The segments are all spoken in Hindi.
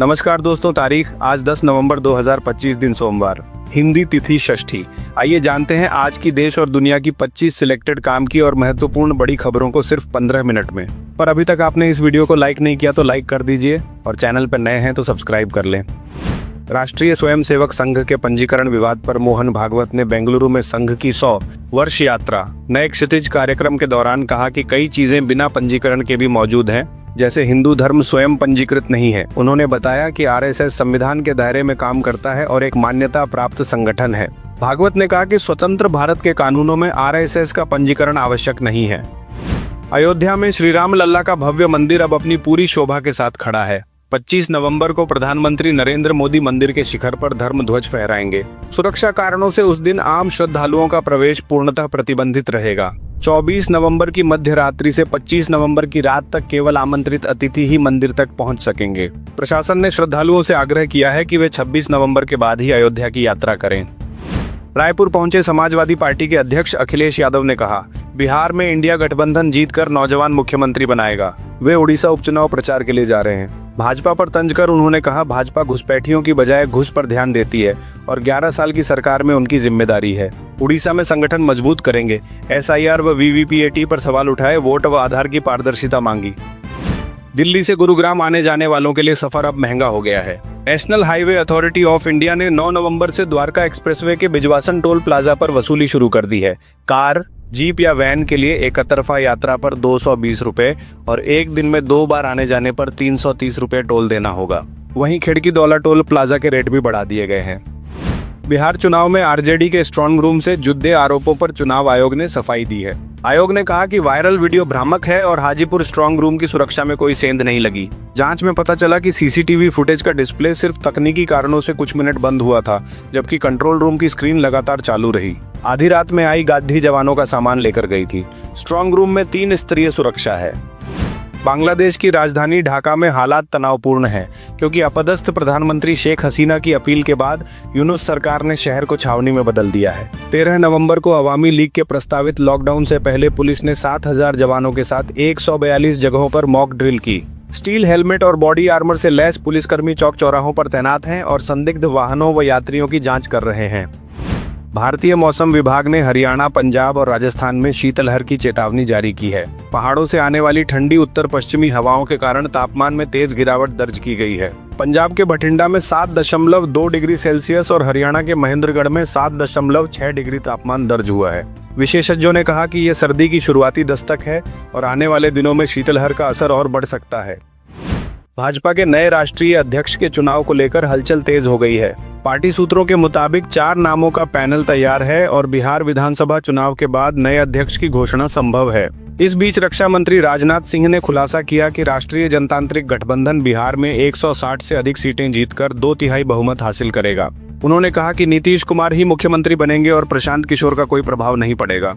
नमस्कार दोस्तों, तारीख आज 10 नवंबर 2025 दिन सोमवार, हिंदी तिथि षष्ठी। आइए जानते हैं आज की देश और दुनिया की 25 सिलेक्टेड काम की और महत्वपूर्ण बड़ी खबरों को सिर्फ 15 मिनट में। पर अभी तक आपने इस वीडियो को लाइक नहीं किया तो लाइक कर दीजिए और चैनल पर नए हैं तो सब्सक्राइब कर लें। राष्ट्रीय स्वयंसेवक संघ के पंजीकरण विवाद पर मोहन भागवत ने बेंगलुरु में संघ की 100 वर्ष यात्रा नए क्षितिज कार्यक्रम के दौरान कहा कि कई चीजें बिना पंजीकरण के भी मौजूद हैं, जैसे हिंदू धर्म स्वयं पंजीकृत नहीं है। उन्होंने बताया कि आरएसएस संविधान के दायरे में काम करता है और एक मान्यता प्राप्त संगठन है। भागवत ने कहा कि स्वतंत्र भारत के कानूनों में आरएसएस का पंजीकरण आवश्यक नहीं है। अयोध्या में श्री राम लल्ला का भव्य मंदिर अब अपनी पूरी शोभा के साथ खड़ा है। 25 नवंबर को प्रधानमंत्री नरेंद्र मोदी मंदिर के शिखर पर धर्म ध्वज फहराएंगे। सुरक्षा कारणों से उस दिन आम श्रद्धालुओं का प्रवेश पूर्णतः प्रतिबंधित रहेगा। 24 नवंबर की मध्य रात्रि से 25 नवंबर की रात तक केवल आमंत्रित अतिथि ही मंदिर तक पहुंच सकेंगे। प्रशासन ने श्रद्धालुओं से आग्रह किया है कि वे 26 नवंबर के बाद ही अयोध्या की यात्रा करें। रायपुर पहुंचे समाजवादी पार्टी के अध्यक्ष अखिलेश यादव ने कहा, बिहार में इंडिया गठबंधन जीतकर नौजवान मुख्यमंत्री बनाएगा। वे उड़ीसा उपचुनाव प्रचार के लिए जा रहे हैं। भाजपा पर तंज कर उन्होंने कहा, भाजपा घुसपैठियों की बजाय घुस पर ध्यान देती है और 11 साल की सरकार में उनकी जिम्मेदारी है। उड़ीसा में संगठन मजबूत करेंगे। एसआईआर व वीवीपीएटी पर सवाल उठाए, वोट व आधार की पारदर्शिता मांगी। दिल्ली से गुरुग्राम आने जाने वालों के लिए सफर अब महंगा हो गया है। National highway authority of India ने 9 नवंबर से द्वारका एक्सप्रेसवे के बिजवासन टोल प्लाजा पर वसूली शुरू कर दी है। कार, जीप या वैन के लिए एक तरफा यात्रा पर 220 रुपए और एक दिन में 2 बार आने जाने पर 330 रुपए टोल देना होगा। वहीं खिड़की दौला टोल प्लाजा के रेट भी बढ़ा दिए गए हैं। बिहार चुनाव में आरजेडी के स्ट्रांग रूम से जुड़े आरोपों पर चुनाव आयोग ने सफाई दी है। आयोग ने कहा कि वायरल वीडियो भ्रामक है और हाजीपुर स्ट्रांग रूम की सुरक्षा में कोई सेंध नहीं लगी। जांच में पता चला कि सीसीटीवी फुटेज का डिस्प्ले सिर्फ तकनीकी कारणों से कुछ मिनट बंद हुआ था, जबकि कंट्रोल रूम की स्क्रीन लगातार चालू रही। आधी रात में आई गाधी जवानों का सामान लेकर गई थी। स्ट्रांग रूम में 3 स्तरीय सुरक्षा है। बांग्लादेश की राजधानी ढाका में हालात तनावपूर्ण हैं, क्योंकि अपदस्थ प्रधानमंत्री शेख हसीना की अपील के बाद यूनुस सरकार ने शहर को छावनी में बदल दिया है। 13 नवंबर को अवामी लीग के प्रस्तावित लॉकडाउन से पहले पुलिस ने 7000 जवानों के साथ 142 जगहों पर मॉक ड्रिल की। स्टील हेलमेट और बॉडी आर्मर से लैस पुलिसकर्मी चौक चौराहों पर तैनात हैं और संदिग्ध वाहनों व यात्रियों की जाँच कर रहे हैं। भारतीय मौसम विभाग ने हरियाणा, पंजाब और राजस्थान में शीतलहर की चेतावनी जारी की है। पहाड़ों से आने वाली ठंडी उत्तर पश्चिमी हवाओं के कारण तापमान में तेज गिरावट दर्ज की गई है। पंजाब के बठिंडा में 7.2 डिग्री सेल्सियस और हरियाणा के महेंद्रगढ़ में 7.6 डिग्री तापमान दर्ज हुआ है। विशेषज्ञों ने कहा कि यह सर्दी की शुरुआती दस्तक है और आने वाले दिनों में शीतलहर का असर और बढ़ सकता है। भाजपा के नए राष्ट्रीय अध्यक्ष के चुनाव को लेकर हलचल तेज हो गई है। पार्टी सूत्रों के मुताबिक 4 नामों का पैनल तैयार है और बिहार विधानसभा चुनाव के बाद नए अध्यक्ष की घोषणा संभव है। इस बीच रक्षा मंत्री राजनाथ सिंह ने खुलासा किया कि राष्ट्रीय जनतांत्रिक गठबंधन बिहार में 160 से अधिक सीटें जीतकर 2/3 बहुमत हासिल करेगा। उन्होंने कहा कि नीतीश कुमार ही मुख्यमंत्री बनेंगे और प्रशांत किशोर का कोई प्रभाव नहीं पड़ेगा।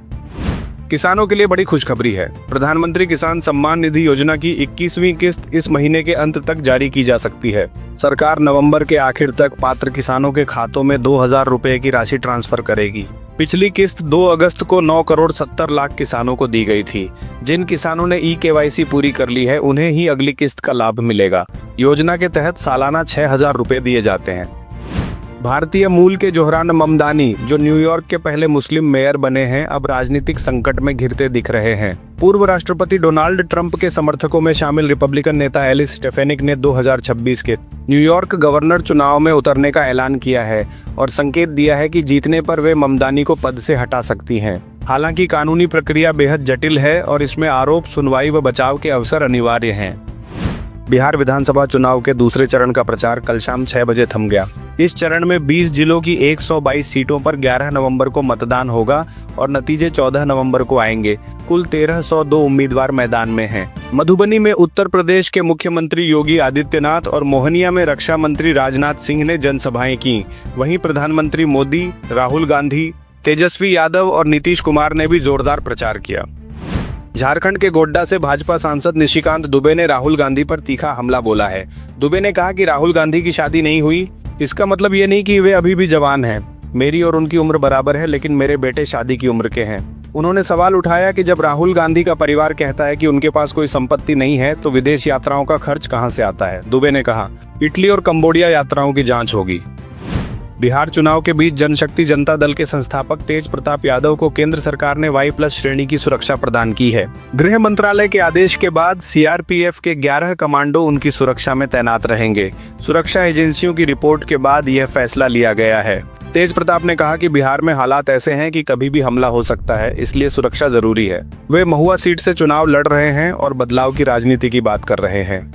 किसानों के लिए बड़ी खुशखबरी है। प्रधानमंत्री किसान सम्मान निधि योजना की 21वीं किस्त इस महीने के अंत तक जारी की जा सकती है। सरकार नवंबर के आखिर तक पात्र किसानों के खातों में 2000 रुपए की राशि ट्रांसफर करेगी। पिछली किस्त 2 अगस्त को 9 करोड़ 70 लाख किसानों को दी गई थी। जिन किसानों ने KYC पूरी कर ली है, उन्हें ही अगली किस्त का लाभ मिलेगा। योजना के तहत सालाना 6000 रुपए दिए जाते हैं। भारतीय मूल के जोहरान ममदानी, जो न्यूयॉर्क के पहले मुस्लिम मेयर बने हैं, अब राजनीतिक संकट में घिरते दिख रहे हैं। पूर्व राष्ट्रपति डोनाल्ड ट्रंप के समर्थकों में शामिल रिपब्लिकन नेता एलिस स्टेफेनिक ने 2026 के न्यूयॉर्क गवर्नर चुनाव में उतरने का ऐलान किया है और संकेत दिया है कि जीतने पर वे ममदानी को पद से हटा सकती हैं। हालांकि कानूनी प्रक्रिया बेहद जटिल है और इसमें आरोप, सुनवाई व बचाव के अवसर अनिवार्य हैं। बिहार विधानसभा चुनाव के दूसरे चरण का प्रचार कल शाम 6 बजे थम गया। इस चरण में 20 जिलों की 122 सीटों पर 11 नवंबर को मतदान होगा और नतीजे 14 नवंबर को आएंगे। कुल 1302 उम्मीदवार मैदान में हैं। मधुबनी में उत्तर प्रदेश के मुख्यमंत्री योगी आदित्यनाथ और मोहनिया में रक्षा मंत्री राजनाथ सिंह ने जनसभाएं की। वहीं प्रधानमंत्री मोदी, राहुल गांधी, तेजस्वी यादव और नीतीश कुमार ने भी जोरदार प्रचार किया। झारखंड के गोड्डा से भाजपा सांसद निशिकांत दुबे ने राहुल गांधी पर तीखा हमला बोला है। दुबे ने कहा कि राहुल गांधी की शादी नहीं हुई, इसका मतलब ये नहीं कि वे अभी भी जवान हैं। मेरी और उनकी उम्र बराबर है, लेकिन मेरे बेटे शादी की उम्र के हैं। उन्होंने सवाल उठाया कि जब राहुल गांधी का परिवार कहता है कि उनके पास कोई संपत्ति नहीं है तो विदेश यात्राओं का खर्च कहां से आता है। दुबे ने कहा, इटली और कंबोडिया यात्राओं की जांच होगी। बिहार चुनाव के बीच जनशक्ति जनता दल के संस्थापक तेज प्रताप यादव को केंद्र सरकार ने Y+ श्रेणी की सुरक्षा प्रदान की है। गृह मंत्रालय के आदेश के बाद CRPF के 11 कमांडो उनकी सुरक्षा में तैनात रहेंगे। सुरक्षा एजेंसियों की रिपोर्ट के बाद यह फैसला लिया गया है। तेज प्रताप ने कहा कि बिहार में हालात ऐसे हैं कि कभी भी हमला हो सकता है, इसलिए सुरक्षा जरूरी है। वे महुआ सीट से चुनाव लड़ रहे हैं और बदलाव की राजनीति की बात कर रहे हैं।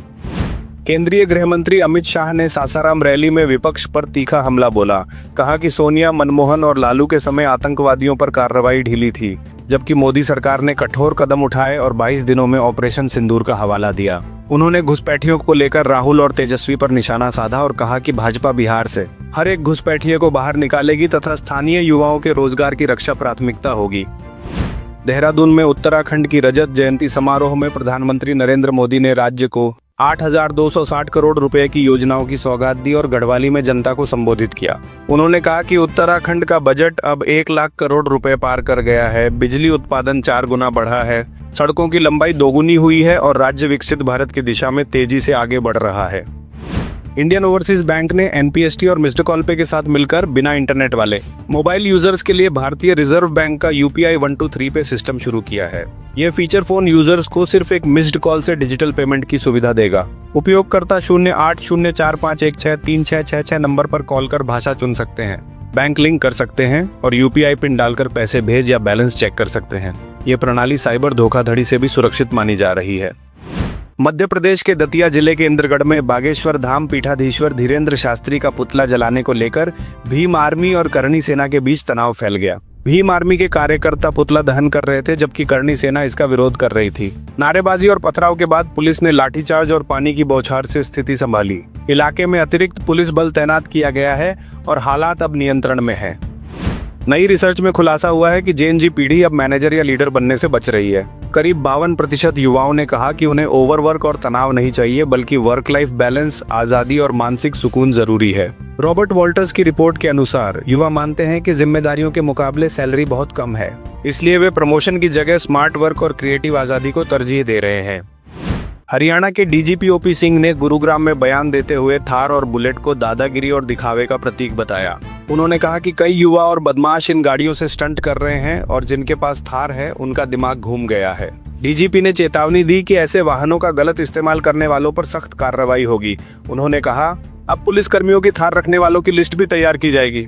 केंद्रीय गृह मंत्री अमित शाह ने सासाराम रैली में विपक्ष पर तीखा हमला बोला। कहा कि सोनिया, मनमोहन और लालू के समय आतंकवादियों पर कार्रवाई ढीली थी, जबकि मोदी सरकार ने कठोर कदम उठाए और 22 दिनों में ऑपरेशन सिंदूर का हवाला दिया। उन्होंने घुसपैठियों को लेकर राहुल और तेजस्वी पर निशाना साधा और कहा कि भाजपा बिहार से हर एक घुसपैठिए को बाहर निकालेगी तथा स्थानीय युवाओं के रोजगार की रक्षा प्राथमिकता होगी। देहरादून में उत्तराखंड की रजत जयंती समारोह में प्रधानमंत्री नरेंद्र मोदी ने राज्य को 8,260 करोड़ रुपए की योजनाओं की सौगात दी और गढ़वाली में जनता को संबोधित किया। उन्होंने कहा कि उत्तराखंड का बजट अब 1 लाख करोड़ रुपए पार कर गया है, बिजली उत्पादन 4 गुना बढ़ा है, सड़कों की लंबाई 2 गुनी हुई है और राज्य विकसित भारत की दिशा में तेजी से आगे बढ़ रहा है। इंडियन ओवरसीज बैंक ने NPST और मिस्ड कॉल पे के साथ मिलकर बिना इंटरनेट वाले मोबाइल यूजर्स के लिए भारतीय रिजर्व बैंक का UPI 123 पे सिस्टम शुरू किया है। यह फीचर फोन यूजर्स को सिर्फ एक मिस्ड कॉल से डिजिटल पेमेंट की सुविधा देगा। उपयोगकर्ता 0804516366 नंबर पर कॉल कर भाषा चुन सकते हैं, बैंक लिंक कर सकते हैं और UPI पिन डालकर पैसे भेज या बैलेंस चेक कर सकते हैं। ये प्रणाली साइबर धोखाधड़ी से भी सुरक्षित मानी जा रही है। मध्य प्रदेश के दतिया जिले के इंद्रगढ़ में बागेश्वर धाम पीठाधीश्वर धीरेन्द्र शास्त्री का पुतला जलाने को लेकर भीम आर्मी और करणी सेना के बीच तनाव फैल गया। भीम आर्मी के कार्यकर्ता पुतला दहन कर रहे थे, जबकि करणी सेना इसका विरोध कर रही थी। नारेबाजी और पथराव के बाद पुलिस ने लाठीचार्ज और पानी की बौछार से स्थिति संभाली। इलाके में अतिरिक्त पुलिस बल तैनात किया गया है और हालात अब नियंत्रण में है। नई रिसर्च में खुलासा हुआ है कि जेन जी पीढ़ी अब मैनेजर या लीडर बनने से बच रही है। करीब 52% युवाओं ने कहा कि उन्हें ओवरवर्क और तनाव नहीं चाहिए, बल्कि वर्क लाइफ बैलेंस, आजादी और मानसिक सुकून जरूरी है। रॉबर्ट वॉल्टर्स की रिपोर्ट के अनुसार युवा मानते हैं कि जिम्मेदारियों के मुकाबले सैलरी बहुत कम है, इसलिए वे प्रमोशन की जगह स्मार्ट वर्क और क्रिएटिव आजादी को तरजीह दे रहे हैं। हरियाणा के DGP OP सिंह ने गुरुग्राम में बयान देते हुए थार और बुलेट को दादागिरी और दिखावे का प्रतीक बताया। उन्होंने कहा कि कई युवा और बदमाश इन गाड़ियों से स्टंट कर रहे हैं और जिनके पास थार है उनका दिमाग घूम गया है। DGP ने चेतावनी दी कि ऐसे वाहनों का गलत इस्तेमाल करने वालों पर सख्त कार्रवाई होगी। उन्होंने कहा, अब पुलिस कर्मियों की थार रखने वालों की लिस्ट भी तैयार की जाएगी।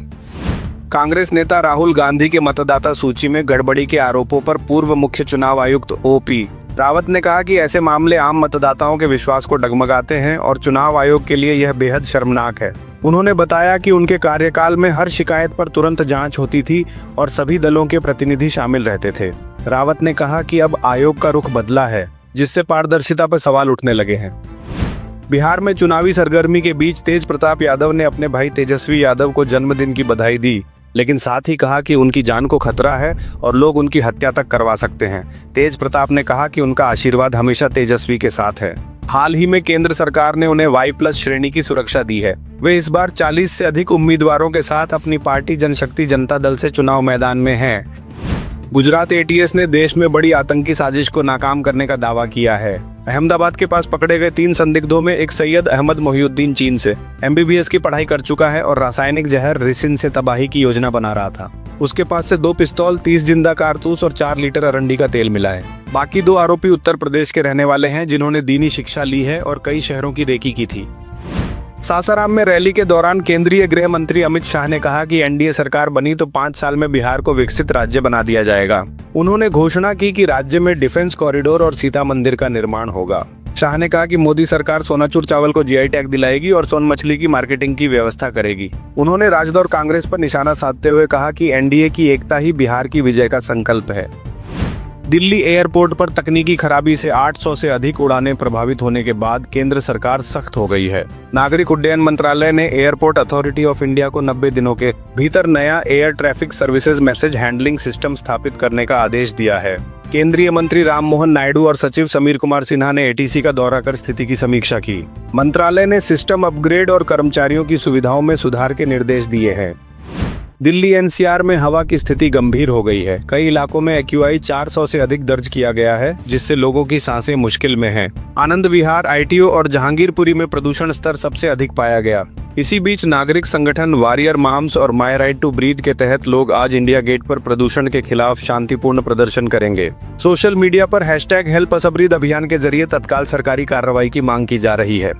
कांग्रेस नेता राहुल गांधी के मतदाता सूची में गड़बड़ी के आरोपों पर पूर्व मुख्य चुनाव आयुक्त OP रावत ने कहा कि ऐसे मामले आम मतदाताओं के विश्वास को डगमगाते हैं और चुनाव आयोग के लिए यह बेहद शर्मनाक है। उन्होंने बताया कि उनके कार्यकाल में हर शिकायत पर तुरंत जांच होती थी और सभी दलों के प्रतिनिधि शामिल रहते थे। रावत ने कहा कि अब आयोग का रुख बदला है, जिससे पारदर्शिता पर सवाल उठने लगे हैं। बिहार में चुनावी सरगर्मी के बीच तेज प्रताप यादव ने अपने भाई तेजस्वी यादव को जन्मदिन की बधाई दी, लेकिन साथ ही कहा कि उनकी जान को खतरा है और लोग उनकी हत्या तक करवा सकते हैं। तेज प्रताप ने कहा कि उनका आशीर्वाद हमेशा तेजस्वी के साथ है। हाल ही में केंद्र सरकार ने उन्हें Y+ श्रेणी की सुरक्षा दी है। वे इस बार 40 से अधिक उम्मीदवारों के साथ अपनी पार्टी जनशक्ति जनता दल से चुनाव मैदान में है। गुजरात ATS ने देश में बड़ी आतंकी साजिश को नाकाम करने का दावा किया है। अहमदाबाद के पास पकड़े गए 3 संदिग्धों में एक सैयद अहमद मोहिउद्दीन चीन से MBBS की पढ़ाई कर चुका है और रासायनिक जहर रिसिन से तबाही की योजना बना रहा था। उसके पास से 2 पिस्तौल, 30 जिंदा कारतूस और 4 लीटर अरंडी का तेल मिला है। बाकी 2 आरोपी उत्तर प्रदेश के रहने वाले हैं, जिन्होंने दीनी शिक्षा ली है और कई शहरों की रेकी की थी। सासाराम में रैली के दौरान केंद्रीय गृह मंत्री अमित शाह ने कहा कि NDA सरकार बनी तो 5 साल में बिहार को विकसित राज्य बना दिया जाएगा। उन्होंने घोषणा की कि राज्य में डिफेंस कॉरिडोर और सीता मंदिर का निर्माण होगा। शाह ने कहा कि मोदी सरकार सोनाचूर चावल को GI टैग दिलाएगी और सोन मछली की मार्केटिंग की व्यवस्था करेगी। उन्होंने राजद और कांग्रेस पर निशाना साधते हुए कहा कि NDA की एकता ही बिहार की विजय का संकल्प है। दिल्ली एयरपोर्ट पर तकनीकी खराबी से 800 से अधिक उड़ानें प्रभावित होने के बाद केंद्र सरकार सख्त हो गई है। नागरिक उड्डयन मंत्रालय ने एयरपोर्ट अथॉरिटी ऑफ इंडिया को 90 दिनों के भीतर नया air traffic services message handling system स्थापित करने का आदेश दिया है। केंद्रीय मंत्री राम मोहन नायडू और सचिव समीर कुमार सिन्हा ने ATC का दौरा कर स्थिति की समीक्षा की। मंत्रालय ने सिस्टम अपग्रेड और कर्मचारियों की सुविधाओं में सुधार के निर्देश दिए हैं। दिल्ली एनसीआर में हवा की स्थिति गंभीर हो गई है। कई इलाकों में एक्यूआई 400 से अधिक दर्ज किया गया है, जिससे लोगों की सांसें मुश्किल में हैं। आनंद विहार, आईटीओ और जहांगीरपुरी में प्रदूषण स्तर सबसे अधिक पाया गया। इसी बीच नागरिक संगठन वॉरियर माम्स और माई राइट टू ब्रीथ के तहत लोग आज इंडिया गेट पर प्रदूषण के खिलाफ शांतिपूर्ण प्रदर्शन करेंगे। सोशल मीडिया पर #हेल्प अस ब्रीथ अभियान के जरिए तत्काल सरकारी कार्रवाई की मांग की जा रही है।